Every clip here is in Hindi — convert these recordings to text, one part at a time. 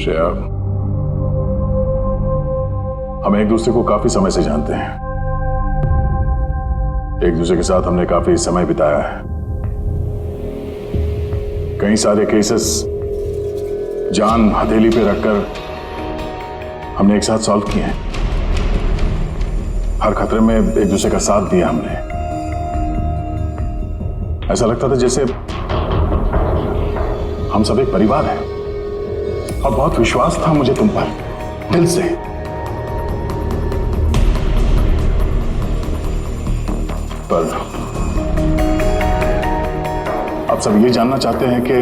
श्रेया, हम एक दूसरे को काफी समय से जानते हैं। एक दूसरे के साथ हमने काफी समय बिताया है। कई सारे केसेस जान हथेली पे रखकर हमने एक साथ सॉल्व किए हैं। हर खतरे में एक दूसरे का साथ दिया हमने। ऐसा लगता था जैसे हम सब एक परिवार हैं, और बहुत विश्वास था मुझे तुम पर, दिल से। पर अब सब ये जानना चाहते हैं कि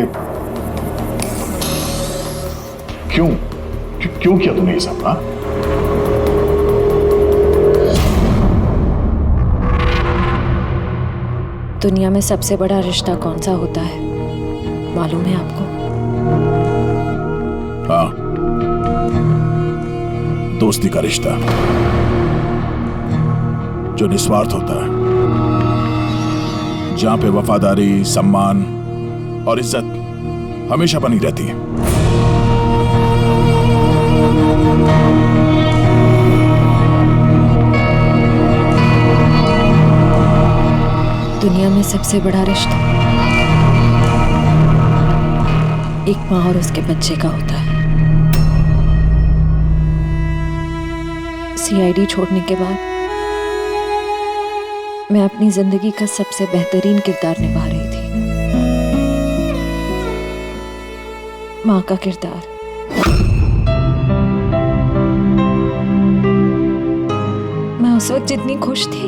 क्यों किया तुमने ये सब? हाँ, दुनिया में सबसे बड़ा रिश्ता कौन सा होता है मालूम है आपको? हाँ, दोस्ती का रिश्ता जो निस्वार्थ होता है, जहां पे वफादारी, सम्मान और इज्जत हमेशा बनी रहती है। दुनिया में सबसे बड़ा रिश्ता एक माँ और उसके बच्चे का होता है। सीआईडी छोड़ने के बाद मैं अपनी जिंदगी का सबसे बेहतरीन किरदार निभा रही थी, माँ का किरदार। मैं उस वक्त जितनी खुश थी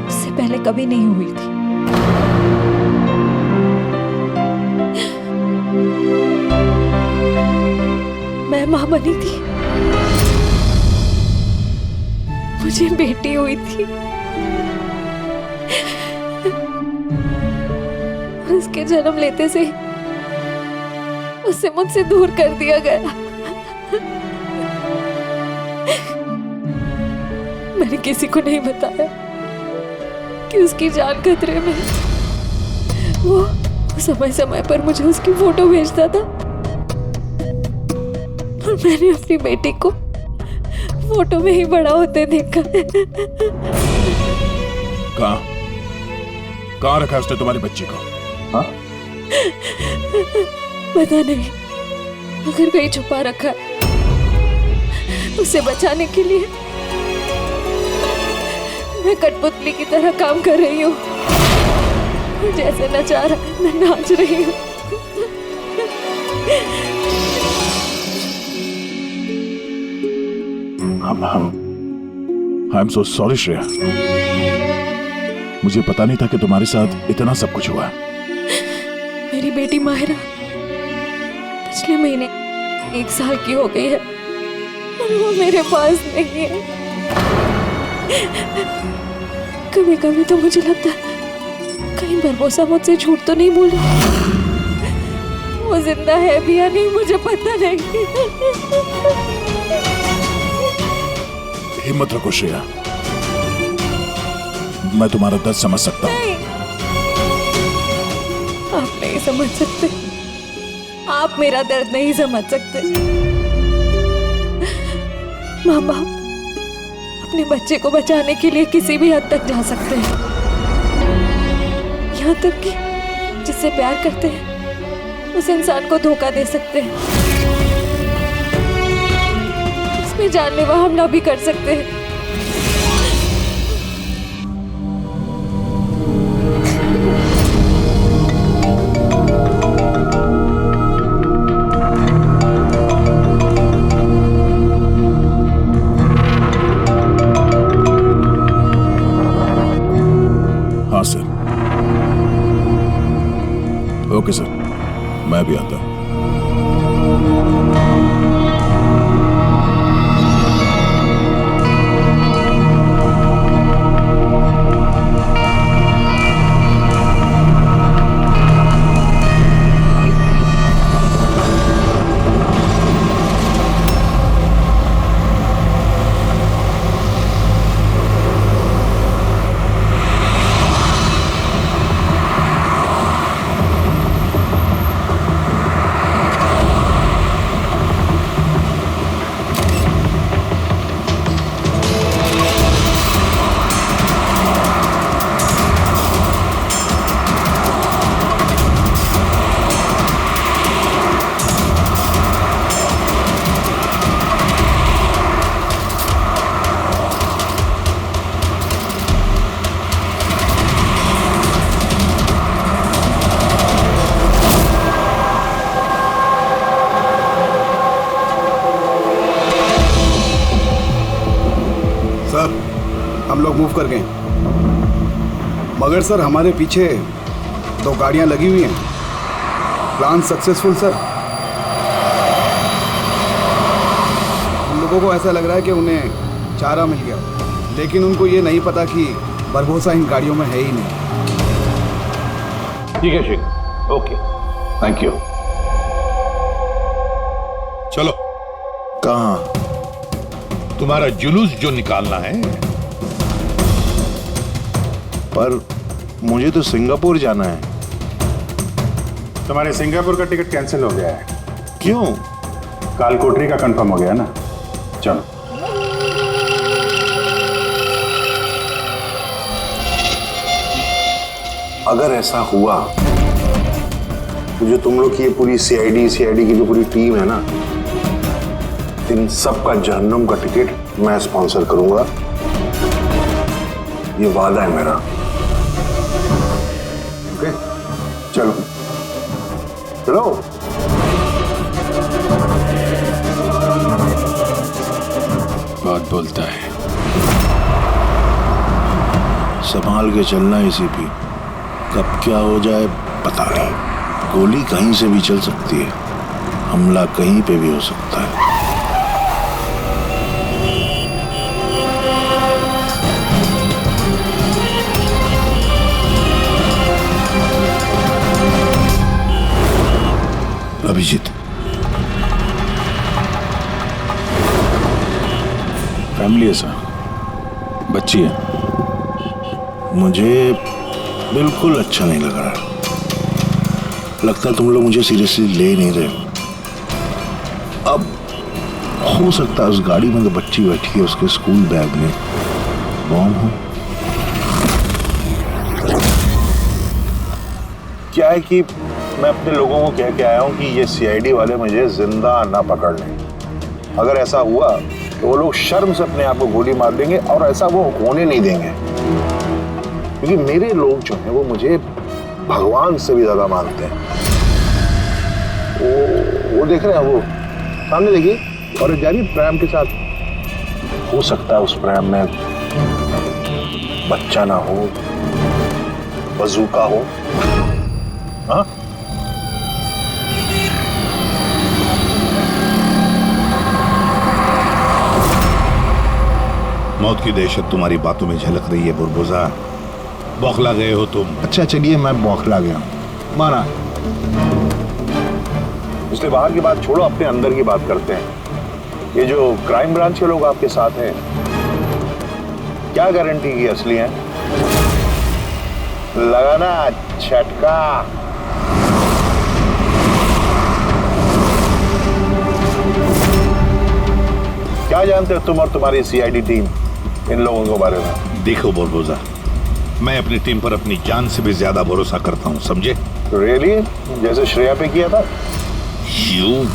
उससे पहले कभी नहीं हुई थी। मैं माँ बनी थी, मुझे बेटी हुई थी, उसके जन्म लेते से उसे मुझसे दूर कर दिया गया। मैंने किसी को नहीं बताया कि उसकी जान खतरे में। वो समय समय पर मुझे उसकी फोटो भेजता था और मैंने अपनी बेटी को फोटो में ही बड़ा होते देखा। कहाँ रखा उसने तुम्हारी बच्ची को? हाँ? पता नहीं, अगर कहीं छुपा रखा है। उसे बचाने के लिए मैं कठपुतली की तरह काम कर रही हूँ। जैसे नचा रहा है मैं नाच रही हूँ। I am so sorry Shreya, मुझे पता नहीं था कि तुम्हारे साथ इतना सब कुछ हुआ। मेरी बेटी माहिरा पिछले महीने 1 साल की हो गई है और वो मेरे पास नहीं है। कभी कभी तो मुझे लगता है कहीं बरबोसा मुझसे झूठ तो नहीं बोल रहा। वो जिंदा है भी या नहीं मुझे पता नहीं। हिम्मत रखो श्रेया, मैं तुम्हारा दर्द समझ सकता हूँ। नहीं, आप नहीं समझ सकते, आप मेरा दर्द नहीं समझ सकते। माँ बाप अपने बच्चे को बचाने के लिए किसी भी हद तक जा सकते हैं, यहाँ तक कि जिससे प्यार करते हैं उस इंसान को धोखा दे सकते हैं। इसमें जानलेवा हमला भी कर सकते हैं। हाँ सर, ओके सर, मैं भी आता हूँ। मूव कर गए, मगर सर हमारे पीछे 2 गाड़ियां लगी हुई हैं। Plan successful sir. हम लोगों को ऐसा लग रहा है कि उन्हें चारा मिल गया, लेकिन उनको ये नहीं पता कि बरबोसा इन गाड़ियों में है ही नहीं। ठीक है शेखर, ओके, थैंक यू। चलो, कहाँ? तुम्हारा जुलूस जो निकालना है। पर मुझे तो सिंगापुर जाना है। तुम्हारे सिंगापुर का टिकट कैंसिल हो गया है। क्यों? कालकोटरी का कंफर्म हो गया ना। चलो। अगर ऐसा हुआ तो जो तुम लोग की ये पूरी सीआईडी की जो पूरी टीम है ना, इन सब का जहन्नुम का टिकट मैं स्पॉन्सर करूंगा। ये वादा है मेरा। ओके, चलो चलो। बहुत बोलता है। संभाल के चलना एसीपी, कब क्या हो जाए पता नहीं। गोली कहीं से भी चल सकती है, हमला कहीं पे भी हो सकता है। अभिजीत, फैमिली है सर, बच्ची है। मुझे बिल्कुल अच्छा नहीं लग रहा। लगता है तुम लोग मुझे सीरियसली ले नहीं रहे हो। अब हो सकता है उस गाड़ी में तो बच्ची बैठी है, उसके स्कूल बैग में बॉम्ब हो। क्या है कि मैं अपने लोगों को कह के आया हूं कि ये सीआईडी वाले मुझे जिंदा ना पकड़ लें। अगर ऐसा हुआ तो वो लोग शर्म से अपने आप को गोली मार देंगे, और ऐसा वो होने नहीं देंगे, क्योंकि मेरे लोग जो हैं वो मुझे भगवान से भी ज्यादा मानते हैं। वो देख रहे हैं, वो सामने देखिए, और जा रही प्रेम के साथ। हो सकता है उस प्रेम में बच्चा ना हो, बजूका हो। हाँ, मौत की दहशत तुम्हारी बातों में झलक रही है बुरबुजा। बौखला गए हो तुम। अच्छा चलिए, मैं बौखला गया हूं, माना। इसलिए बाहर की बात छोड़ो, अपने अंदर की बात करते हैं। ये जो क्राइम ब्रांच के लोग आपके साथ हैं, क्या गारंटी की असली हैं? लगाना झटका। क्या जानते हो तुम और तुम्हारी सीआईडी टीम इन लोगों के बारे में? देखो बुरबुजा, मैं अपनी टीम पर अपनी जान से भी ज्यादा भरोसा करता हूं, समझे? रियली? जैसे श्रेया पे किया था? यू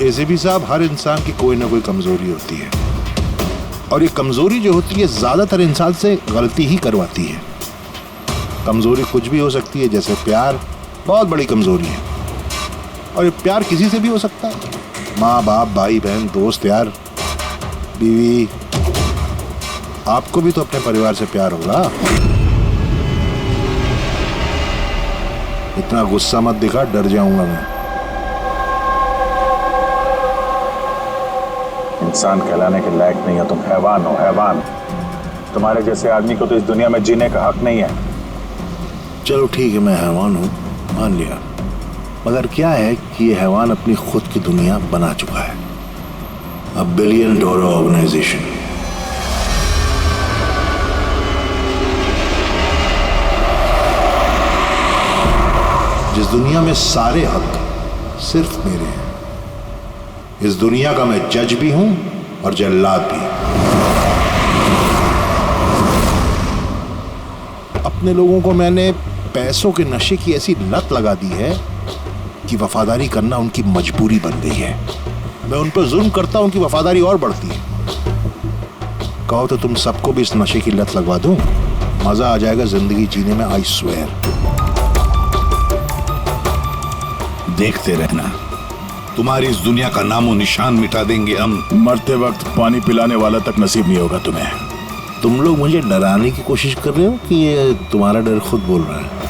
एसीपी साहब, हर इंसान की कोई ना कोई कमजोरी होती है, और ये कमजोरी जो होती है ज्यादातर इंसान से गलती ही करवाती है। कमजोरी कुछ भी हो सकती है, जैसे प्यार बहुत बड़ी कमजोरी है, और ये प्यार किसी से भी हो सकता है। माँ बाप, भाई बहन, दोस्त, यार, बीवी। आपको भी तो अपने परिवार से प्यार होगा। इतना गुस्सा मत दिखा, डर जाऊंगा मैं। इंसान कहलाने के लायक नहीं हो तुम, हैवान हो, हैवान। तुम्हारे जैसे आदमी को तो इस दुनिया में जीने का हक नहीं है। चलो ठीक है, मैं हैवान हूं, मान लिया। मगर क्या है कि ये हैवान अपनी खुद की दुनिया बना चुका है, $1 बिलियन ऑर्गेनाइजेशन। जिस दुनिया में सारे हक सिर्फ मेरे हैं। इस दुनिया का मैं जज भी हूं और जल्लाद भी। अपने लोगों को मैंने पैसों के नशे की ऐसी लत लगा दी है कि वफादारी करना उनकी मजबूरी बन गई है। मैं उन पर जुल्म करता हूं कि वफादारी और बढ़ती है। कहो तो तुम सबको भी इस नशे की लत लगवा दूं, मजा आ जाएगा जिंदगी जीने में, आई स्वेयर। देखते रहना, तुम्हारी इस दुनिया का नामो निशान मिटा देंगे हम। मरते वक्त पानी पिलाने वाला तक नसीब नहीं होगा तुम्हें। तुम लोग मुझे डराने की कोशिश कर रहे हो कि ये तुम्हारा डर खुद बोल रहा है?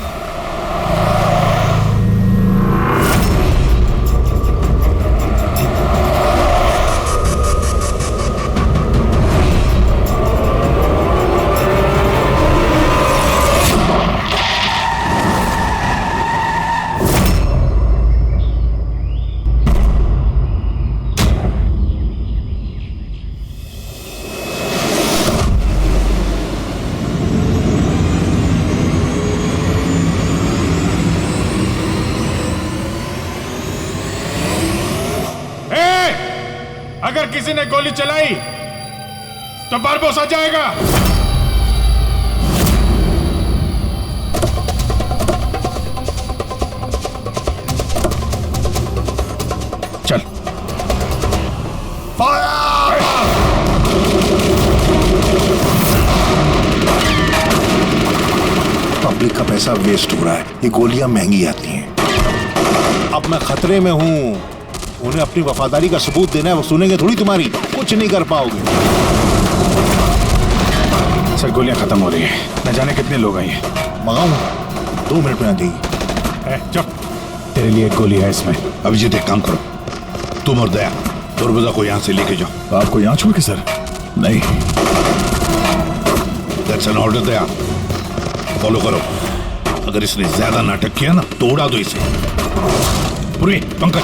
अगर किसी ने गोली चलाई तो बारबोसा जाएगा। चल। पब्लिक का पैसा वेस्ट हो रहा है, ये गोलियां महंगी आती हैं। अब मैं खतरे में हूं, उन्हें अपनी वफादारी का सबूत देना है, वो सुनेंगे थोड़ी तुम्हारी, कुछ नहीं कर पाओगे। सर गोलियां खत्म हो रही हैं, न जाने कितने लोग आए हैं। मंगाऊं? 2 मिनट में आ जाएगी। चुप, तेरे लिए एक गोली है इसमें। अभिजीत एक काम करो, तुम और दया बुरबुजा को यहाँ से लेके जाओ। आपको यहाँ छोड़ के सर? नहीं। That's an order. Daya follow करो, अगर इसने ज्यादा नाटक किया ना तो उड़ा दो इसे। पूरी पंकज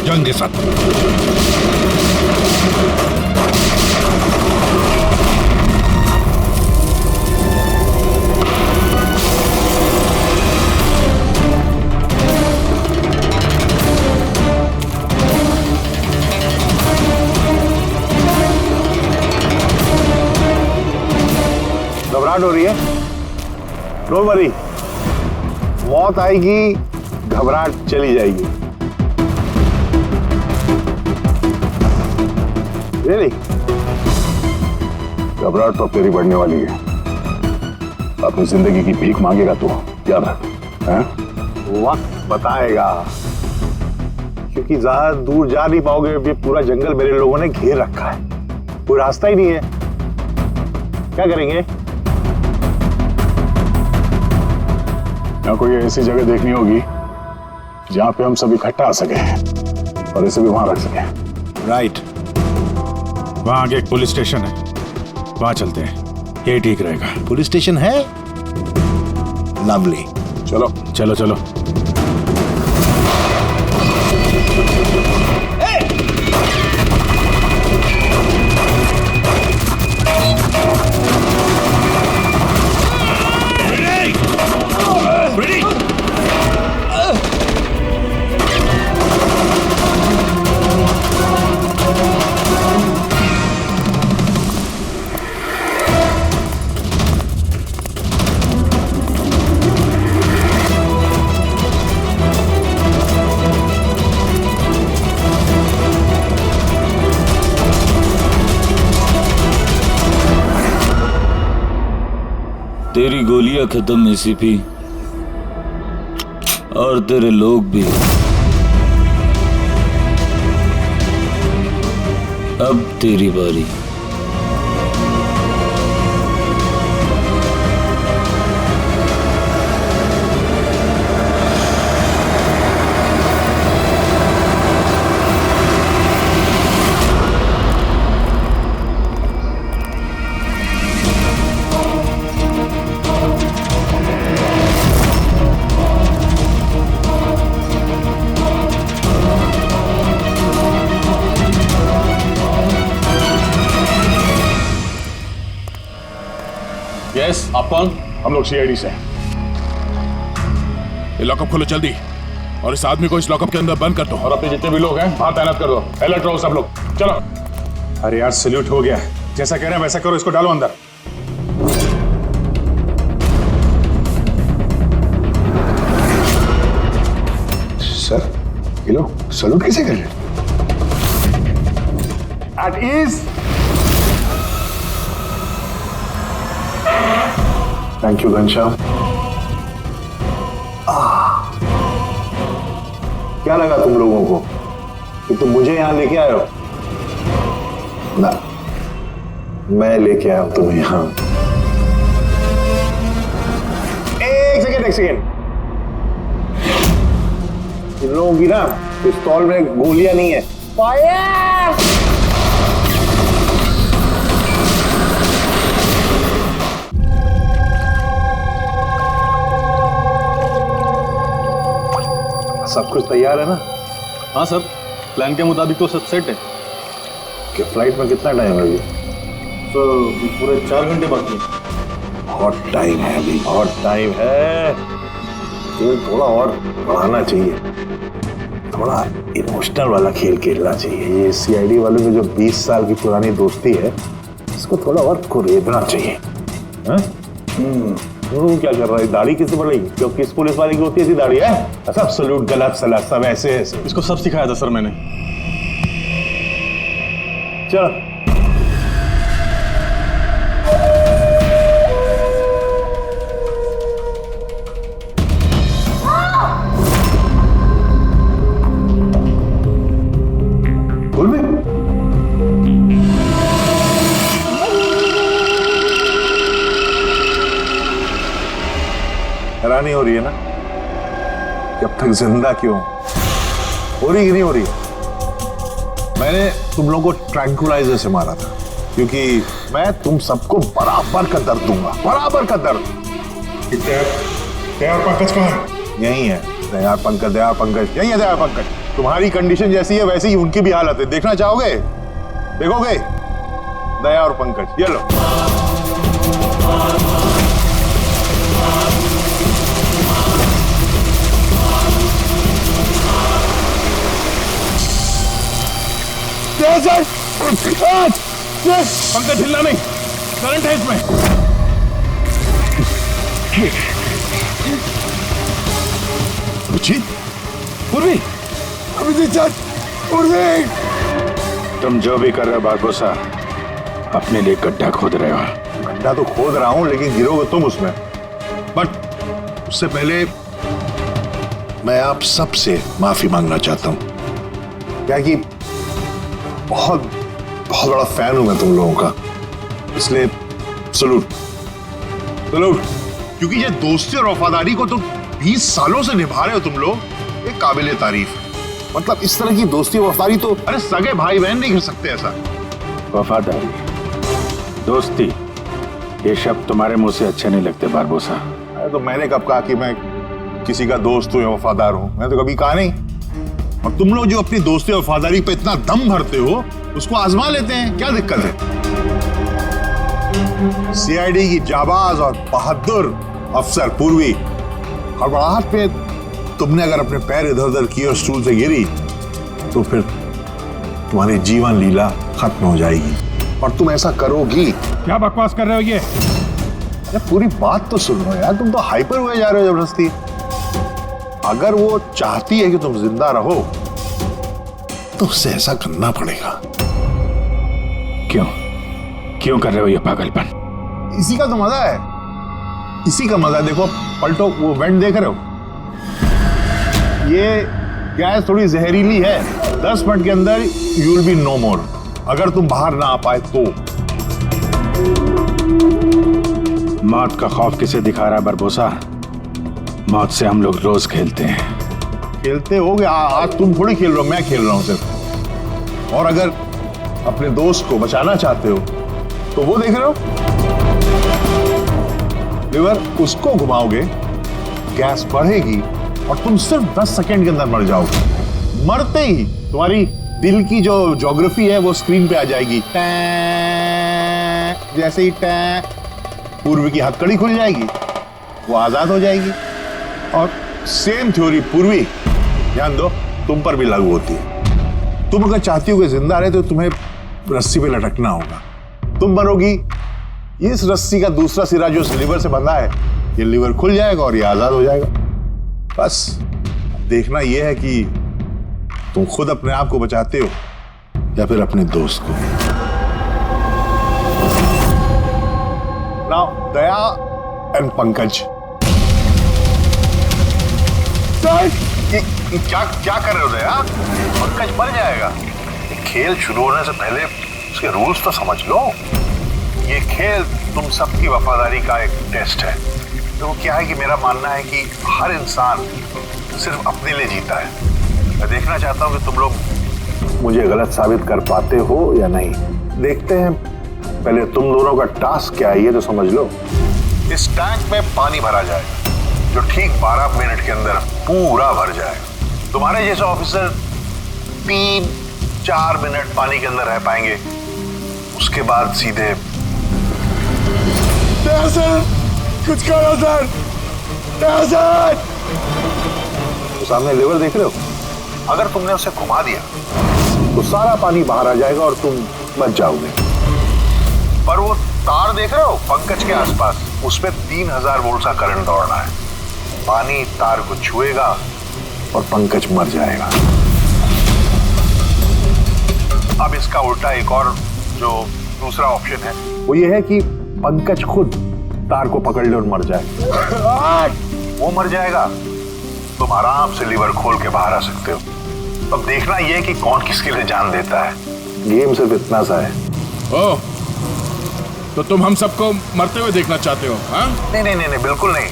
जाओ इनके साथ। घबराहट हो रही है? डोंट वरी, मौत आएगी, घबराहट चली जाएगी। Really? घबराहट तो तेरी बढ़ने वाली है। अपनी जिंदगी की भीख मांगेगा तू, याद रख। वक्त बताएगा, क्योंकि ज्यादा दूर जा नहीं पाओगे। ये पूरा जंगल मेरे लोगों ने घेर रखा है, कोई रास्ता ही नहीं है। क्या करेंगे? कोई ऐसी जगह देखनी होगी जहां पे हम सब इकट्ठा आ सके और इसे भी वहां रख सके। राइट। वहां आगे एक पुलिस स्टेशन है, वहां चलते हैं, ये ठीक रहेगा। पुलिस स्टेशन है? लवली। चलो चलो चलो। तेरी गोलियां खत्म एसीपी, और तेरे लोग भी। अब तेरी बारी। यस, आप कौन? हम लोग सीआईडी से हैं। ये लॉकअप खोलो जल्दी, और इस आदमी को इस लॉकअप के अंदर बंद कर दो, और अपने जितने भी लोग हैं बाहर तैनात कर दो। अलर्ट रहो सब लोग, चलो। अरे यार सैल्यूट हो गया, जैसा कह रहे हैं वैसा करो, इसको डालो अंदर। सर ये लोग सैल्यूट कैसे कर रहे? At ease. Thank you Ghanshyam. क्या लगा तुम लोगों को कि तुम मुझे यहां लेके आए हो? ना, मैं लेके आया हूं तुम्हें यहां। एक सेकेंड। इन लोगों की ना पिस्तौल में गोलियां नहीं है। फायर! सब कुछ तैयार है ना? हाँ सर, प्लान के मुताबिक तो सब सेट है। कि फ्लाइट में कितना टाइम है? तो पूरे 4 घंटे बाकी हैं। बहुत टाइम है अभी, बहुत टाइम है। खेल थोड़ा और बढ़ाना चाहिए, थोड़ा इमोशनल वाला खेल खेलना चाहिए। ये सीआईडी वालों में जो 20 साल की पुरानी दोस्ती है, इसको थोड़ा और कुरेदना चाहिए। क्या कर रहा है? दाढ़ी किससे बढ़ेगी? जो किस पुलिस वाले की होती है दाढ़ी है? सब सलूट, गलत सलाह, सब ऐसे ऐसे। इसको सब सिखाया था सर मैंने। चलो हैरानी हो रही है ना कि अब तक जिंदा क्यों? हो रही कि नहीं हो रही? मैंने तुम लोगों को ट्रैंकुलाइजर से मारा था क्योंकि मैं तुम सबको बराबर का दर्द दूंगा, बराबर का दर्द। दयार पंकज कहाँ है? यही है दयार पंकज, यही है दयार पंकज। तुम्हारी कंडीशन जैसी है वैसी ही उनकी भी हालत है। देखना चाहोगे? देखोगे? दया और पंकज, ये लो। पंकज हिलना नहीं, करंट है इसमें। पूर्वी, तुम जो भी कर रहे हो बारबोसा, अपने लिए गड्ढा खोद रहे हो। गड्ढा तो खोद रहा हूं, लेकिन गिरोगे तुम उसमें। बट उससे पहले मैं आप सबसे माफी मांगना चाहता हूं। क्या कि बहुत बहुत बड़ा फैन हूं मैं तुम लोगों का, इसलिए सलूट सलूट। क्योंकि ये दोस्ती और वफादारी को तो 20 सालों से निभा रहे हो तुम लोग, ये काबिले तारीफ है। मतलब इस तरह की दोस्ती और वफादारी तो अरे सगे भाई बहन नहीं कर सकते ऐसा। वफादारी, दोस्ती, ये शब्द तुम्हारे मुंह से अच्छे नहीं लगते बारबोसा। अरे तो मैंने कब कहा कि मैं किसी का दोस्त हूं या वफादार हूं? मैं तो कभी कहा नहीं। और तुम लोग जो अपनी दोस्ती और वफादारी पे इतना दम भरते हो, उसको आजमा लेते हैं, क्या दिक्कत है? सीआईडी की जाबाज और बहादुर अफसर पूर्वी, हड़बड़ाहट पे तुमने अगर अपने पैर इधर उधर किए और स्टूल से गिरी तो फिर तुम्हारी जीवन लीला खत्म हो जाएगी, और तुम ऐसा करोगी। क्या बकवास कर रहे हो ये? अरे पूरी बात तो सुन लो यार, तुम तो हाइपर हुए जा रहे हो जबरदस्ती। अगर वो चाहती है कि तुम जिंदा रहो तो उससे ऐसा करना पड़ेगा। क्यों कर रहे हो ये पागलपन? इसी का तो मजा है, इसी का मजा है। देखो पलटो, वो वेंट देख रहे हो? ये गैस थोड़ी जहरीली है, 10 मिनट के अंदर यू विल बी नो मोर, अगर तुम बाहर ना आ पाए तो। मौत का खौफ किसे दिखा रहा है बारबोसा? मौत से हम लोग रोज खेलते हैं। खेलते हो गया, आज तुम थोड़ी खेल रहे हो, मैं खेल रहा हूं सिर्फ। और अगर अपने दोस्त को बचाना चाहते हो तो वो देख रहे हो, लिवर उसको घुमाओगे, गैस बढ़ेगी और तुम सिर्फ 10 सेकेंड के अंदर मर जाओगे। मरते ही तुम्हारी दिल की जो ज्योग्राफी है वो स्क्रीन पे आ जाएगी। जैसे ही पूर्वी की हथकड़ी खुल जाएगी, वो आजाद हो जाएगी। और सेम थ्योरी पूर्वी, ध्यान दो, तुम पर भी लागू होती है। तुम अगर चाहती हो कि जिंदा रहे तो तुम्हें रस्सी पे लटकना होगा। तुम मरोगी, इस रस्सी का दूसरा सिरा जो लिवर से बंधा है, ये लिवर खुल जाएगा और ये आजाद हो जाएगा। बस देखना यह है कि तुम खुद अपने आप को बचाते हो या फिर अपने दोस्त को। नाउ दया एंड पंकज, ये क्या क्या कर रहे हो दया? पंकज मर जाएगा। ये खेल शुरू होने से पहले उसके रूल्स तो समझ लो। ये खेल तुम सबकी वफादारी का एक टेस्ट है। तो क्या है कि मेरा मानना है कि हर इंसान सिर्फ अपने लिए जीता है। मैं देखना चाहता हूँ कि तुम लोग मुझे गलत साबित कर पाते हो या नहीं। देखते हैं। पहले तुम दोनों का टास्क क्या है ये तो समझ लो। इस टैंक में पानी भरा जाएगा जो ठीक 12 मिनट के अंदर पूरा भर जाएगा। तुम्हारे जैसे ऑफिसर 3-4 मिनट पानी के अंदर रह पाएंगे। उसके बाद सीधे सर, कुछ करो सर। सर, तो सामने लेवल देख रहे हो? अगर तुमने उसे घुमा दिया तो सारा पानी बाहर आ जाएगा और तुम बच जाओगे। पर वो तार देख रहे हो पंकज के आसपास, उसमें 3000 वोल्ट का करंट दौड़ना है। पानी तार को छुएगा और पंकज मर जाएगा। अब इसका उल्टा एक और जो दूसरा ऑप्शन है वो ये है कि पंकज खुद तार को पकड़ ले और मर जाए। वो मर जाएगा, तुम आराम से लीवर खोल के बाहर आ सकते हो। अब देखना यह कि कौन किसके लिए जान देता है। गेम सिर्फ इतना सा है। ओ, तो तुम हम सबको मरते हुए देखना चाहते हो? हाँ? नहीं नहीं नहीं, बिल्कुल नहीं।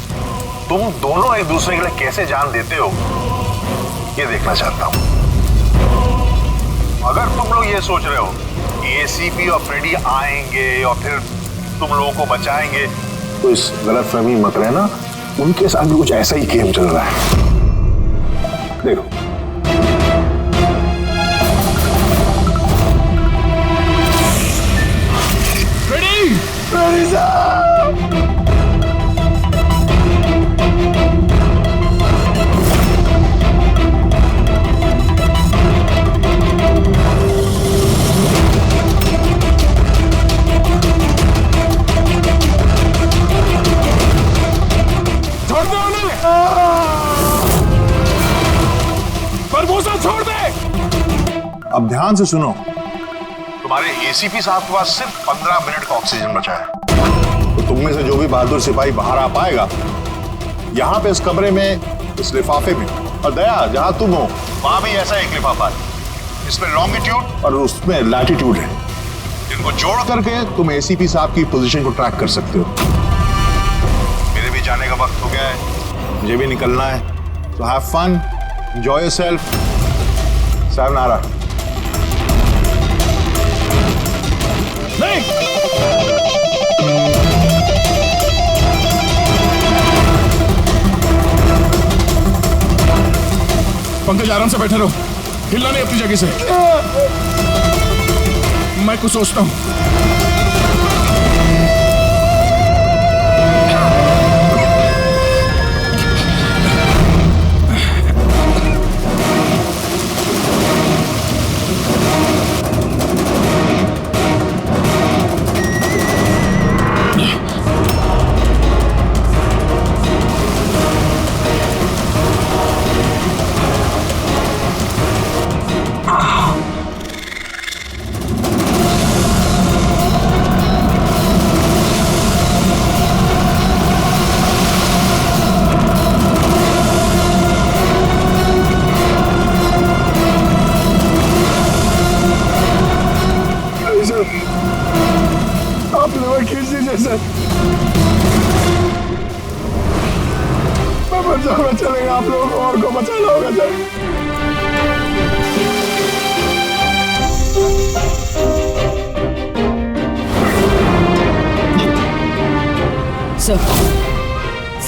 तुम दोनों एक दूसरे के लिए कैसे जान देते हो ये देखना चाहता हूं। अगर तुम लोग ये सोच रहे हो कि एसीपी और फ्रेडी आएंगे और फिर तुम लोगों को बचाएंगे तो इस गलतफहमी मत रहना। उनके साथ भी कुछ ऐसा ही गेम चल रहा है। देखो फ्रेडी साहब! छोड़ दो उन्हें! बरबोसा छोड़ दे! अब ध्यान से सुनो। तुम्हारे एसीपी साहब के पास सिर्फ 15 मिनट का ऑक्सीजन बचा है। तो तुम में से जो भी बहादुर सिपाही बाहर आ पाएगा यहाँ पे इस कमरे में, इस लिफाफे में, और दया जहां तुम हो वहां भी ऐसा एक लिफाफा है। इसमें लॉन्गिट्यूड और उसमें लैटिट्यूड है। इनको जोड़ करके तुम एसीपी साहब की पोजीशन को ट्रैक कर सकते हो। मेरे भी जाने का वक्त हो गया है, मुझे भी निकलना है। तो have fun, enjoy yourself. Sayonara. नहीं! पंकज आराम से बैठे रहो, हिलना नहीं अपनी जगह से। मैं कुछ सोचता हूं। आप लोग खींच दीजिए सर। मैं मर जाऊंगा, चलेगा। आप लोगों को और को बचाना होगा सर।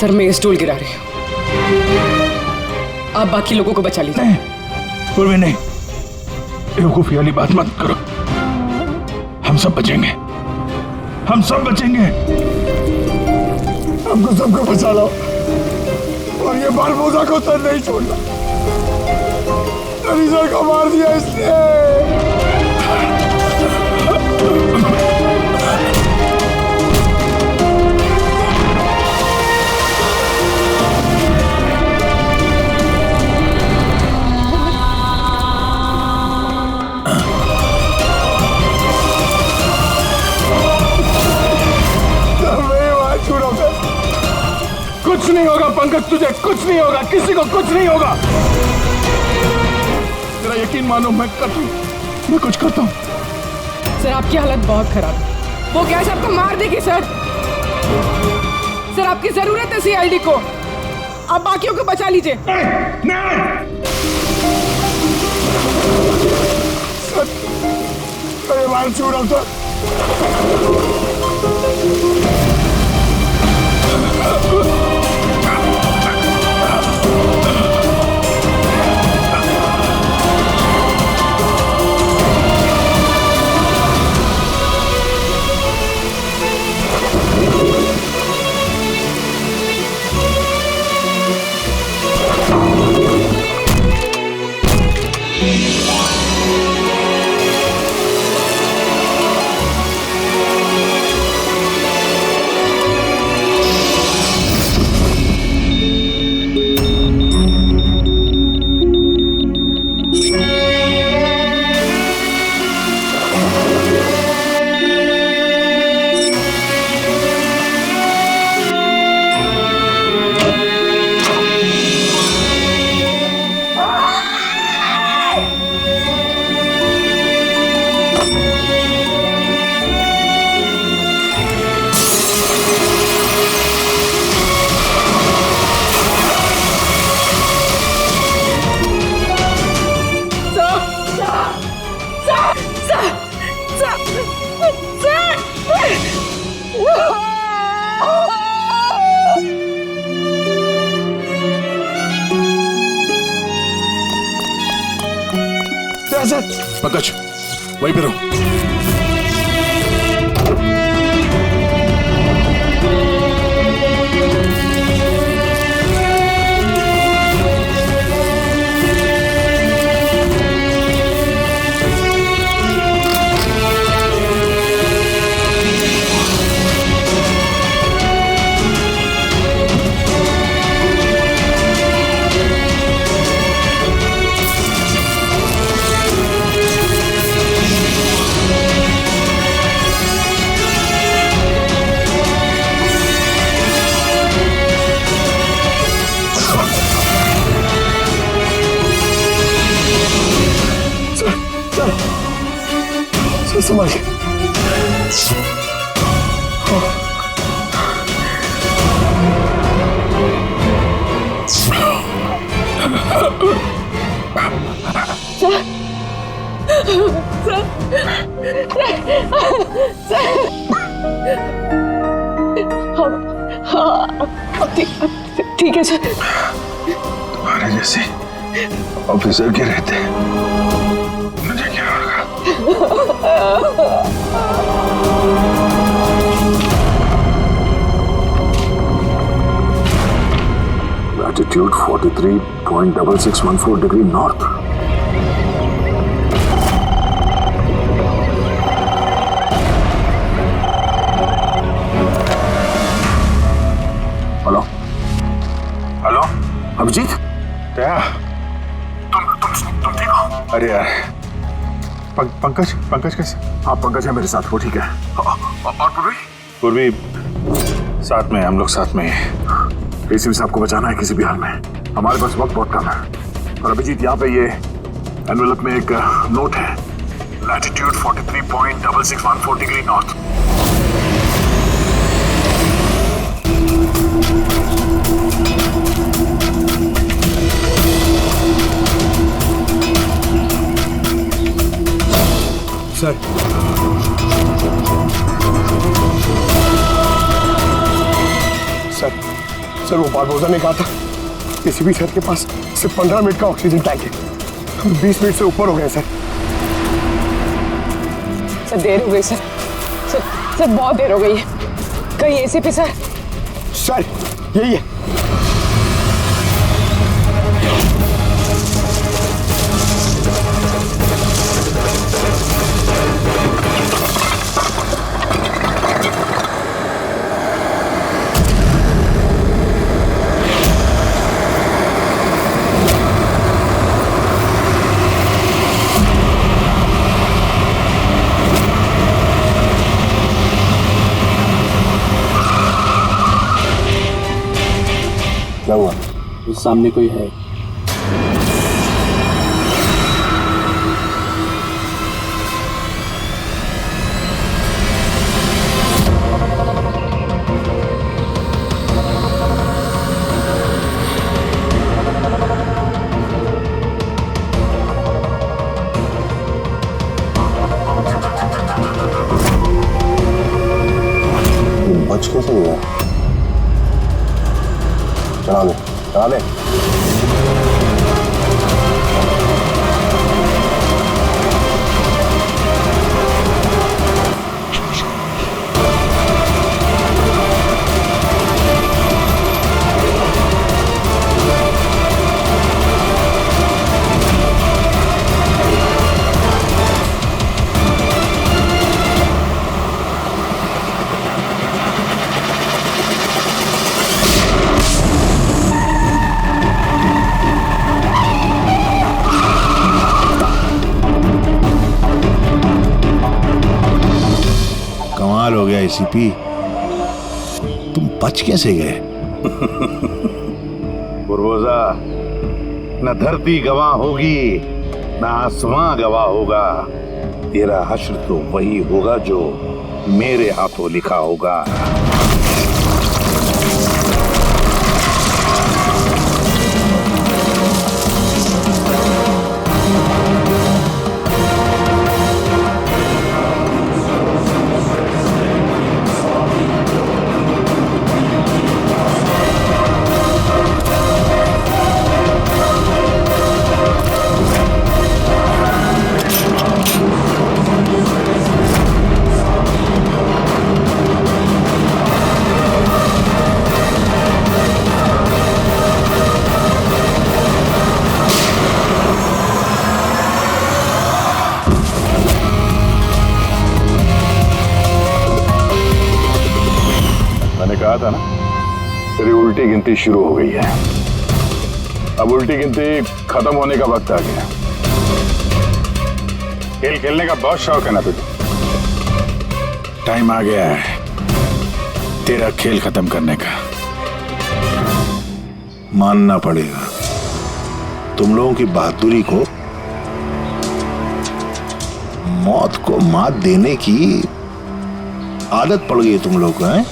सर मैं ये स्टूल गिरा रही हूँ, आप बाकी लोगों को बचा लीजिए। नहीं पूर्वी, नहीं, बेवकूफी वाली बात मत करो। हम सब बचेंगे, हम सब बचेंगे। हमको सबको बचा लो और ये बारबोसा को तो नहीं छोड़ना। सर को मार दिया इसने। कुछ नहीं होगा पंकज, तुझे कुछ नहीं होगा, किसी को कुछ नहीं होगा। तेरा यकीन मानो, मैं कुछ करता हूँ। सर आपकी हालत बहुत खराब है, वो गैस आपको मार देगी सर। सर आपकी जरूरत है सीआईडी को, आप बाकियों को बचा लीजिए। अरे मान से उड़ा तो पंकज, वहीं पे रहो। संभाल के। ठीक है सर। तुम्हारे जैसे ऑफिसर के रहते मुझे क्या होगा? Latitude 43.6614 degree north. Hello hello Abhijit, क्या तुम ठीक हो? अरे यार पंकज कैसे? हाँ पंकज है मेरे साथ, वो ठीक है। और पूर्वी साथ में, हम लोग साथ में। एसीपी साहब को बचाना है किसी भी हाल में, हमारे पास वक्त बहुत कम है। और अभिजीत यहाँ पे ये एनवेलप में एक नोट है, latitude 43.6614 degree north. Sir sir वो बारबोसा ने कहा था एसीपी सर के पास सिर्फ 15 मिनट का ऑक्सीजन टैंक है, हम 20 मिनट से ऊपर हो गए सर। सर देर हो गई सर, सर बहुत देर हो गई है। कहीं एसीपी सर? सर यही है। क्या हुआ? उस सामने कोई है। बच कैसे गया? चला दे, चला दे। कमाल हो गया एसीपी, तुम बच कैसे गए? बुरबोजा, न धरती गवाह होगी न आसमां गवाह होगा। तेरा हश्र तो वही होगा जो मेरे हाथों लिखा होगा। मैंने कहा था ना, तेरी उल्टी गिनती शुरू हो गई है। अब उल्टी गिनती खत्म होने का वक्त आ गया। खेल खेलने का बहुत शौक है ना तुझे? टाइम आ गया है तेरा खेल खत्म करने का। मानना पड़ेगा, तुम लोगों की बहादुरी को, मौत को मात देने की आदत पड़ गई है तुम लोगों को, हैं?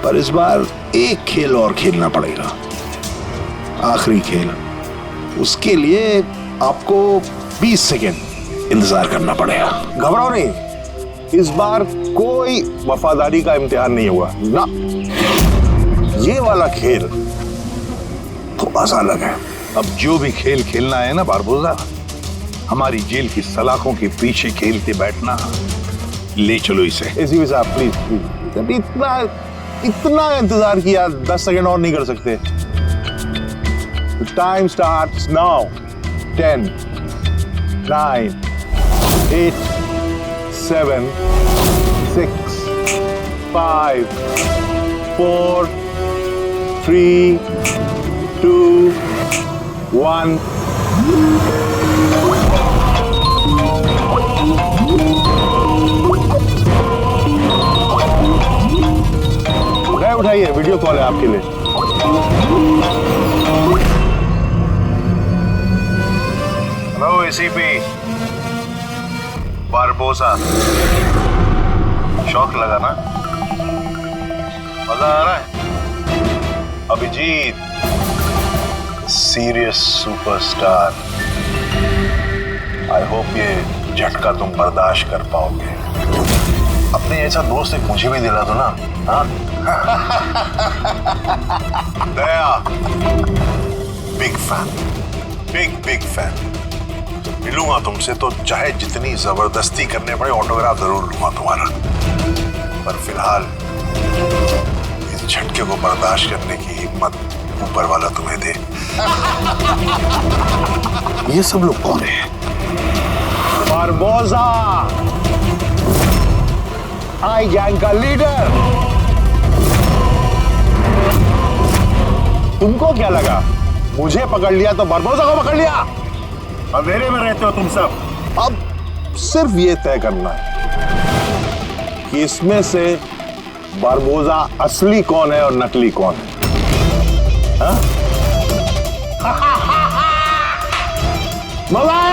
पर इस बार एक खेल और खेलना पड़ेगा, आखिरी खेल। उसके लिए आपको 20 सेकेंड इंतजार करना पड़ेगा। घबराओ नहीं, इस बार कोई वफादारी का इम्तिहान नहीं हुआ ना। ये वाला खेल थोड़ा सा अलग है। अब जो भी खेल खेलना है ना बारबोजा, हमारी जेल की सलाखों के पीछे खेलते बैठना। ले चलो इसे। एसीपी साहब प्लीज प्लीज, अभी इतना इंतजार किया, 10 सेकंड और नहीं कर सकते। Time starts now. 10 9 8 7 6 5 4 3 2 1। उठाइए, वीडियो कॉल है आपके लिए। हेलो एसीपी बारबोसा, शौक लगा ना? मजा आ रहा है? Abhijit serious superstar, I hope ये झटका तुम बर्दाश्त कर पाओगे। अपने ऐसा दोस्त एक मुझे भी दिला दो ना। हाँ दया, बिग फैन, बिग फैन। मिलूंगा तुमसे तो चाहे जितनी जबरदस्ती करने पड़े, ऑटोग्राफ जरूर लूंगा तुम्हारा। पर फिलहाल इस झटके को बर्दाश्त करने की हिम्मत ऊपर वाला तुम्हें दे। ये सब लोग कौन है? बारबोसा, आई गैंग का लीडर। तुमको क्या लगा मुझे पकड़ लिया तो बारबोसा को पकड़ लिया? अंधेरे में रहते हो तुम सब। अब सिर्फ ये तय करना है कि इसमें से बारबोसा असली कौन है और नकली कौन है। हाँ? मजा